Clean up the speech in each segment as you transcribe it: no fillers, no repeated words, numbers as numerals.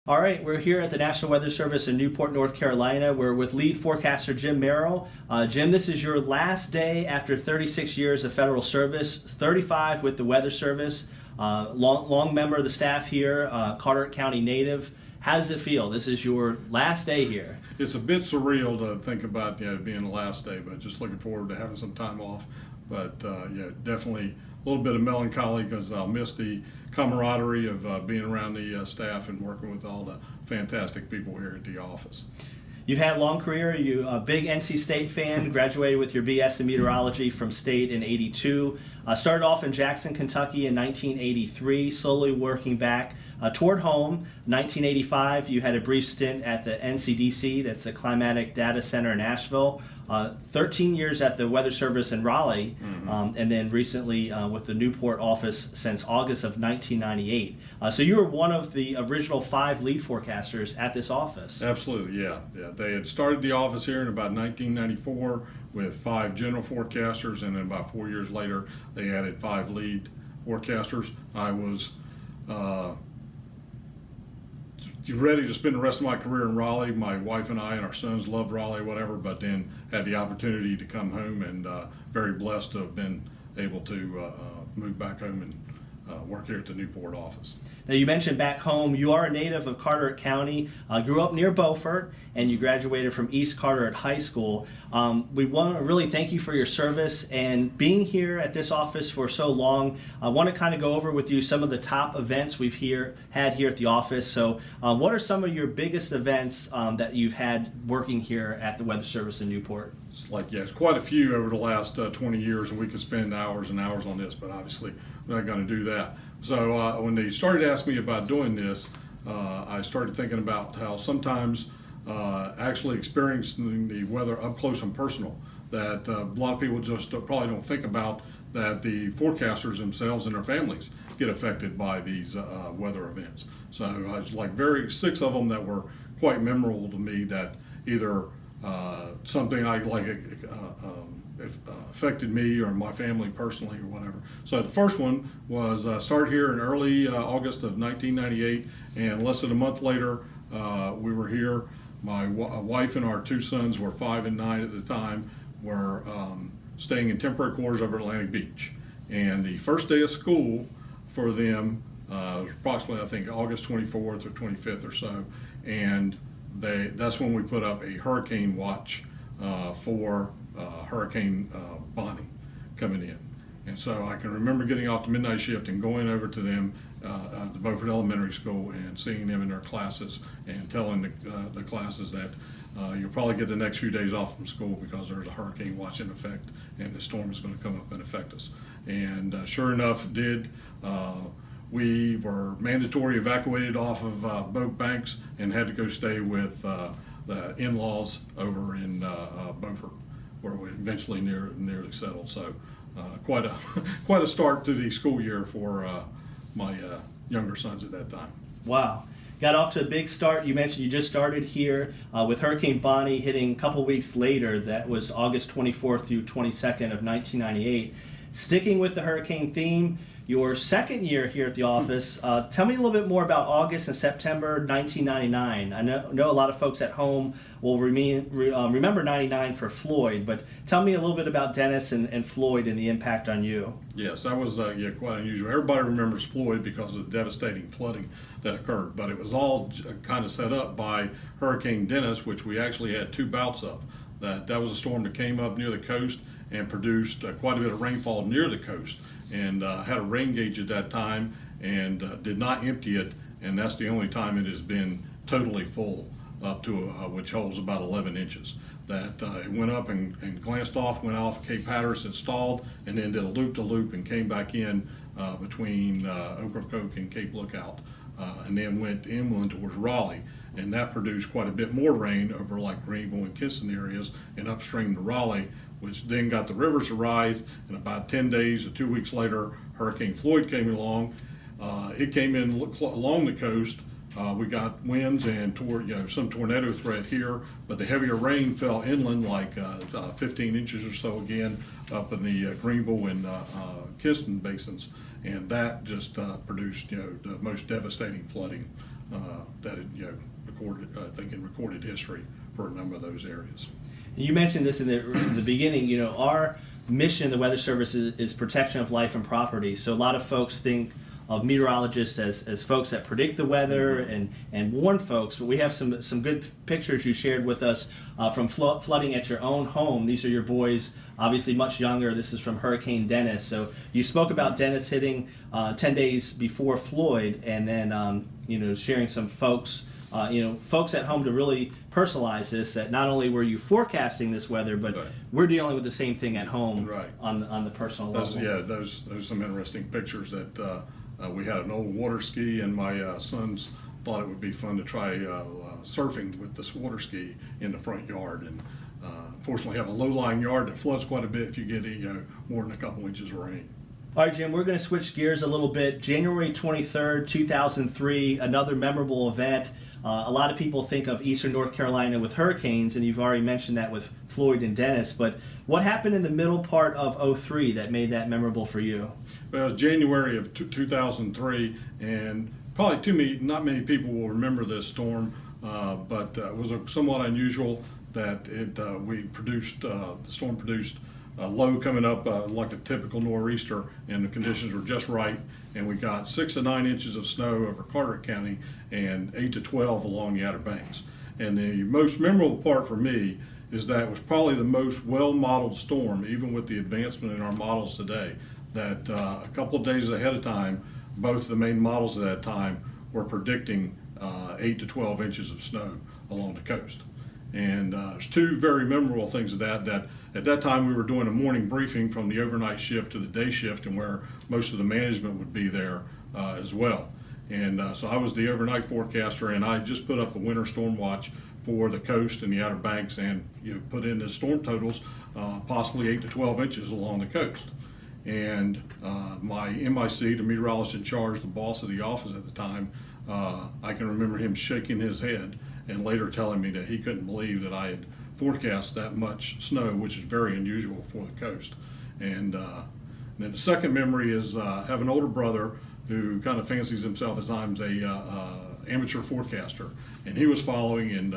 All right, we're here at the National Weather Service in Newport, North Carolina. We're with lead forecaster Jim Merrell. Jim, this is your last day after 36 years of federal service, 35 with the Weather Service. Long member of the staff here, Carteret County native. How does it feel? This is your last day here. It's a bit surreal to think about, being the last day, but just looking forward to having some time off. But definitely a little bit of melancholy because I'll miss the camaraderie of being around the staff and working with all the fantastic people here at the office. You've had a long career. You're a big NC State fan, graduated with your BS in meteorology from State in '82. Started off in Jackson, Kentucky in 1983, slowly working back toward home. 1985, you had a brief stint at the NCDC, that's the Climatic Data Center in Asheville. 13 years at the Weather Service in Raleigh, and then recently with the Newport office since August of 1998. So you were one of the original 5 lead forecasters at this office. Absolutely, yeah. They had started the office here in about 1994 with 5 general forecasters, and then about 4 years later, they added 5 lead forecasters. I was ready to spend the rest of my career in Raleigh. My wife and I and our sons loved Raleigh, whatever, but then had the opportunity to come home, and very blessed to have been able to move back home and work here at the Newport office. Now, you mentioned back home, you are a native of Carteret County, grew up near Beaufort, and you graduated from East Carteret High School. We want to really thank you for your service and being here at this office for so long. I want to kind of go over with you some of the top events we've had here at the office. So what are some of your biggest events that you've had working here at the Weather Service in Newport? It's quite a few over the last 20 years, and we could spend hours and hours on this, but obviously we're not going to do that. So when they started asking me about doing this, I started thinking about how sometimes actually experiencing the weather up close and personal, that a lot of people just probably don't think about, that the forecasters themselves and their families get affected by these weather events. So I was 6 of them that were quite memorable to me, that either something affected me or my family personally or whatever. So the first one was started here in early August of 1998, and less than a month later we were here. My wife and our 2 sons were 5 and 9 at the time, were staying in temporary quarters over Atlantic Beach. And the first day of school for them was approximately, I think, August 24th or 25th or so, and that's when we put up a hurricane watch for Hurricane Bonnie coming in. And so I can remember getting off the midnight shift and going over to them at the Beaufort Elementary School and seeing them in their classes and telling the classes that you'll probably get the next few days off from school because there's a hurricane watch in effect and the storm is going to come up and affect us. And sure enough, it did. We were mandatory evacuated off of Boat Banks and had to go stay with the in-laws over in Beaufort, where we eventually nearly settled. So quite a start to the school year for my younger sons at that time. Wow. Got off to a big start. You mentioned you just started here with Hurricane Bonnie hitting a couple weeks later. That was August 24th through 22nd of 1998. Sticking with the hurricane theme, your second year here at the office, tell me a little bit more about August and September 1999. I know a lot of folks at home will remember 99 for Floyd, but tell me a little bit about Dennis and Floyd and the impact on you. Yes, that was quite unusual. Everybody remembers Floyd because of the devastating flooding that occurred, but it was all kind of set up by Hurricane Dennis, which we actually had 2 bouts of. That was a storm that came up near the coast and produced quite a bit of rainfall near the coast, and had a rain gauge at that time and did not empty it, and that's the only time it has been totally full, up to which holds about 11 inches. That it went up and glanced off, went off Cape Hatteras and stalled, and then did a loop-to-loop and came back in between Ocracoke and Cape Lookout, and then went inland towards Raleigh, and that produced quite a bit more rain over like Greenville and Kinston areas and upstream to Raleigh, which then got the rivers to rise. And about 10 days or 2 weeks later, Hurricane Floyd came along. It came in along the coast. We got winds and some tornado threat here, but the heavier rain fell inland, like 15 inches or so again, up in the Greenville and Kinston basins, and that just produced the most devastating flooding that it, recorded, I think, in recorded history for a number of those areas. You mentioned this in the beginning. Our mission in the Weather Service is protection of life and property. So a lot of folks think of meteorologists as folks that predict the weather and warn folks. But we have some good pictures you shared with us from flooding at your own home. These are your boys, obviously much younger. This is from Hurricane Dennis. So you spoke about Dennis hitting 10 days before Floyd, and then sharing some folks. Folks at home to really personalize this, that not only were you forecasting this weather, but Right. we're dealing with the same thing at home. Right. on the personal level. Those some interesting pictures that we had an old water ski, and my sons thought it would be fun to try surfing with this water ski in the front yard. And fortunately, have a low-lying yard that floods quite a bit if you get more than a couple inches of rain. All right, Jim, we're going to switch gears a little bit. January 23rd, 2003, another memorable event. A lot of people think of Eastern North Carolina with hurricanes, and you've already mentioned that with Floyd and Dennis. But what happened in the middle part of 03 that made that memorable for you? Well, it was January of 2003, and probably not many people will remember this storm, but it was somewhat unusual that the storm produced a low coming up like a typical nor'easter, and the conditions were just right, and we got 6 to 9 inches of snow over Carteret County and 8 to 12 along the Outer Banks. And the most memorable part for me is that it was probably the most well-modeled storm, even with the advancement in our models today, that a couple of days ahead of time, both the main models at that time were predicting 8 to 12 inches of snow along the coast. And there's two very memorable things of that at that time we were doing a morning briefing from the overnight shift to the day shift, and where most of the management would be there as well. And so I was the overnight forecaster, and I just put up a winter storm watch for the coast and the Outer Banks, and put in the storm totals, possibly 8 to 12 inches along the coast. And my MIC, the meteorologist in charge, the boss of the office at the time, I can remember him shaking his head and later telling me that he couldn't believe that I had forecast that much snow, which is very unusual for the coast. And then the second memory is I have an older brother who kind of fancies himself at times a amateur forecaster, and he was following and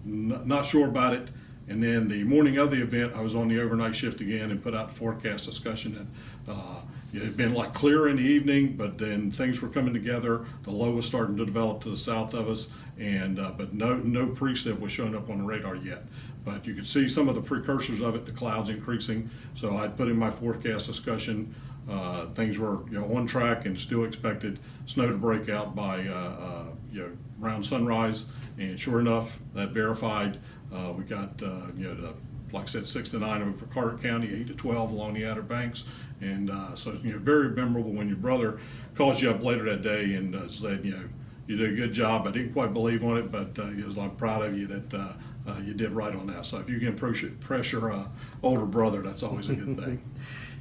not sure about it. And then the morning of the event, I was on the overnight shift again and put out the forecast discussion that it had been like clear in the evening, but then things were coming together. The low was starting to develop to the south of us, and but no precip was showing up on the radar yet. But you could see some of the precursors of it, the clouds increasing. So I'd put in my forecast discussion. Things were on track and still expected snow to break out by around sunrise, and sure enough, that verified. We got like I said, 6 to 9 over Carteret County, 8 to 12 along the Outer Banks, and so very memorable when your brother calls you up later that day and said, you did a good job. I didn't quite believe on it, but he was like proud of you that you did right on that. So if you can pressure older brother, that's always a good thing.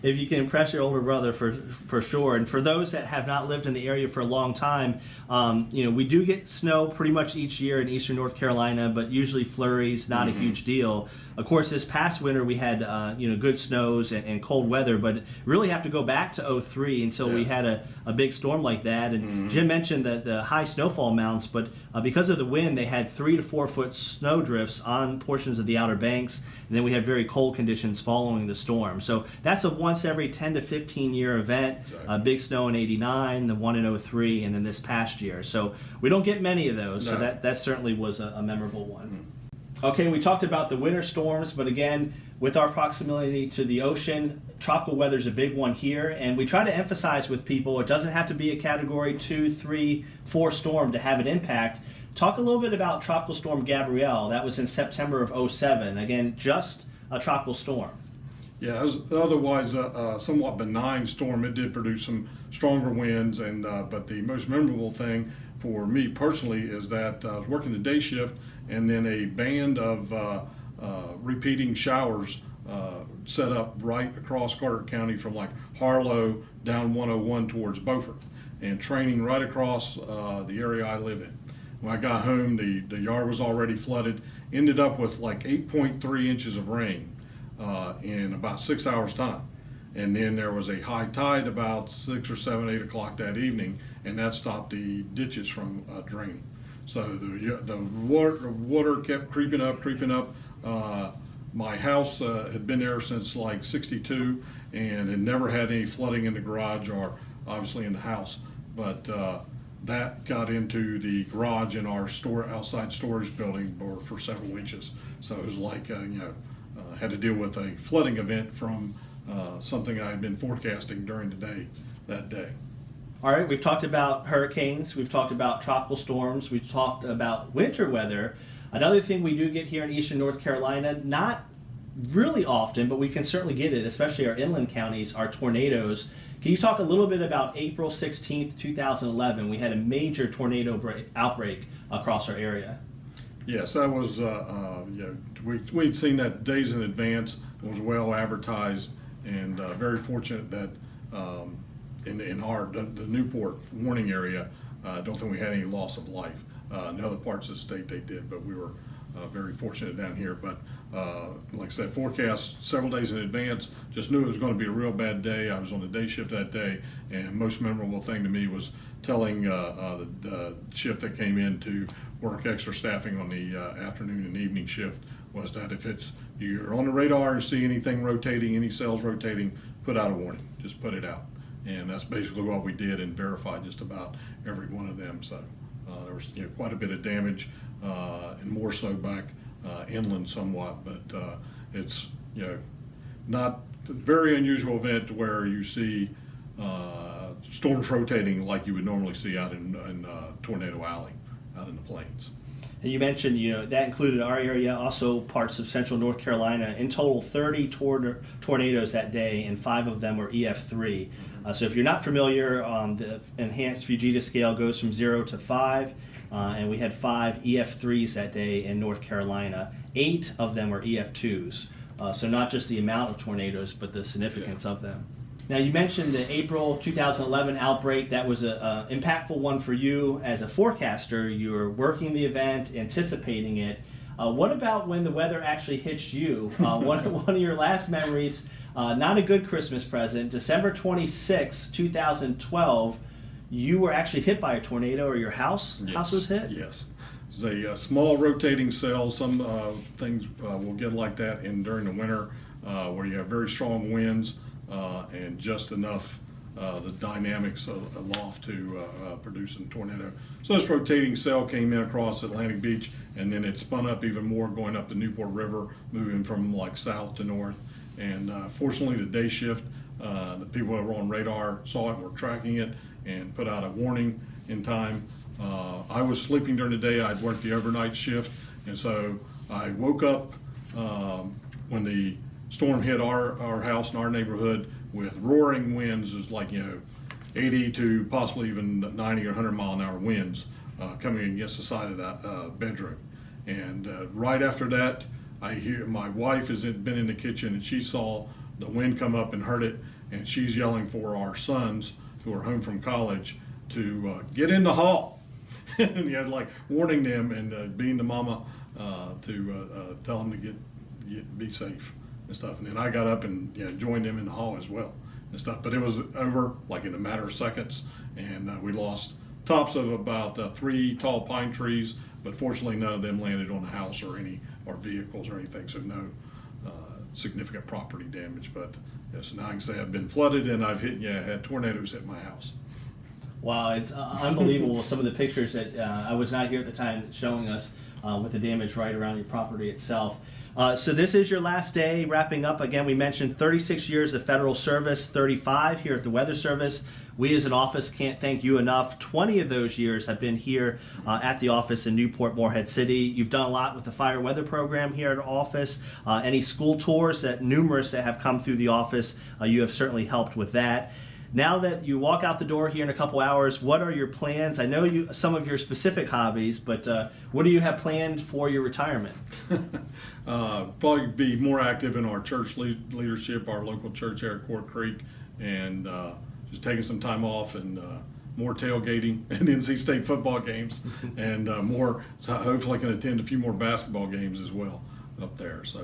If you can impress your older brother, for sure. And for those that have not lived in the area for a long time, we do get snow pretty much each year in Eastern North Carolina, but usually flurries, not a huge deal. Of course, this past winter we had good snows and cold weather, but really have to go back to 03 until we had a big storm like that. And Jim mentioned the high snowfall amounts, but because of the wind, they had 3 to 4 foot snow drifts on portions of the Outer Banks, and then we had very cold conditions following the storm. So that's a once every 10 to 15 year event. Exactly. Big snow in '89, the one in 03, and then this past year. So we don't get many of those. No. So that certainly was a memorable one. Okay, we talked about the winter storms, but again, with our proximity to the ocean, tropical weather is a big one here, and we try to emphasize with people it doesn't have to be a category 2, 3, 4 storm to have an impact. Talk a little bit about Tropical Storm Gabrielle. That was in September of 07. Again, just a tropical storm. Yeah, it was otherwise a somewhat benign storm. It did produce some stronger winds, and but the most memorable thing for me personally is that I was working the day shift, and then a band of repeating showers set up right across Carteret County from like Harlow down 101 towards Beaufort, and training right across the area I live in. When I got home, the yard was already flooded. Ended up with like 8.3 inches of rain in about 6 hours time. And then there was a high tide about 6 or 7, 8 o'clock that evening, and that stopped the ditches from draining. So the water kept creeping up. My house had been there since like '62, and it never had any flooding in the garage or obviously in the house. But that got into the garage in our outside storage building for several inches. So it was like had to deal with a flooding event from something I had been forecasting during the day that day. All right, we've talked about hurricanes, we've talked about tropical storms, we've talked about winter weather. Another thing we do get here in eastern North Carolina, not really often, but we can certainly get it, especially our inland counties, are tornadoes. Can you talk a little bit about April 16th, 2011? We had a major tornado outbreak across our area. Yes, that was, we'd seen that days in advance. It was well advertised, and very fortunate that in the Newport warning area, I don't think we had any loss of life. In other parts of the state they did, but we were very fortunate down here. But like I said, forecast several days in advance, just knew it was going to be a real bad day. I was on the day shift that day, and most memorable thing to me was telling the shift that came in to work extra staffing on the afternoon and evening shift was that if you're on the radar and see anything rotating, any cells rotating, put out a warning, just put it out. And that's basically what we did and verified just about every one of them. So there was quite a bit of damage, and more so back inland somewhat, but it's not a very unusual event where you see storms rotating like you would normally see out in Tornado Alley, out in the plains. And you mentioned, that included our area, also parts of central North Carolina. In total, 30 tornadoes that day, and 5 of them were EF3. So if you're not familiar, the enhanced Fujita scale goes from 0 to 5, and we had 5 EF3s that day in North Carolina. 8 of them were EF2s. So not just the amount of tornadoes, but the significance of them. Now, you mentioned the April 2011 outbreak. That was an impactful one for you as a forecaster. You were working the event, anticipating it. What about when the weather actually hits you? One of your last memories, not a good Christmas present, December 26, 2012, you were actually hit by a tornado, or your house was hit? Yes. It's a small rotating cell. Some things will get like that during the winter where you have very strong winds. And just enough the dynamics aloft to produce a tornado. So this rotating cell came in across Atlantic Beach, and then it spun up even more going up the Newport River, moving from like south to north. And fortunately, the day shift, the people that were on radar saw it and were tracking it and put out a warning in time. I was sleeping during the day. I'd worked the overnight shift, and so I woke up when the storm hit our house in our neighborhood with roaring winds. Is like 80 to possibly even 90 or 100 mile an hour winds coming against the side of that bedroom. And right after that, I hear my wife has been in the kitchen and she saw the wind come up and heard it, and she's yelling for our sons who are home from college to get in the hall. And you had like warning them and being the mama to tell them to be safe and stuff. And then I got up and joined them in the hall as well and stuff. But it was over like in a matter of seconds, and we lost tops of about 3 tall pine trees, but fortunately none of them landed on the house or vehicles or anything, so no significant property damage. But yes, now I can say I've been flooded and I've had tornadoes hit my house. Wow, it's unbelievable. Some of the pictures that I was not here at the time showing us with the damage right around your property itself. So this is your last day, wrapping up. Again, we mentioned 36 years of federal service, 35 here at the Weather Service. We as an office can't thank you enough. 20 of those years have been here at the office in Newport, Morehead City. You've done a lot with the fire weather program here at the office. Any school tours, numerous that have come through the office, you have certainly helped with that. Now that you walk out the door here in a couple hours, what are your plans? I know some of your specific hobbies, but what do you have planned for your retirement? Probably be more active in our church leadership, our local church here at Court Creek, and just taking some time off and more tailgating and NC State football games, and more. So hopefully I can attend a few more basketball games as well up there. So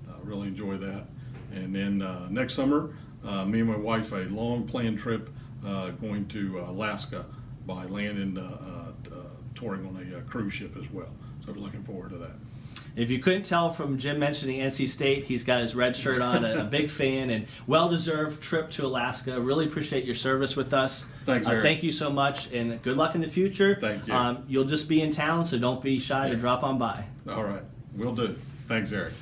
I really enjoy that. And then next summer, me and my wife, a long planned trip going to Alaska by land and touring on a cruise ship as well. So we're looking forward to that. If you couldn't tell from Jim mentioning NC State, he's got his red shirt on, a big fan, and well-deserved trip to Alaska. Really appreciate your service with us. Thanks, Eric. Thank you so much, and good luck in the future. Thank you. You'll just be in town, so don't be shy to drop on by. All right, will do. Thanks, Eric.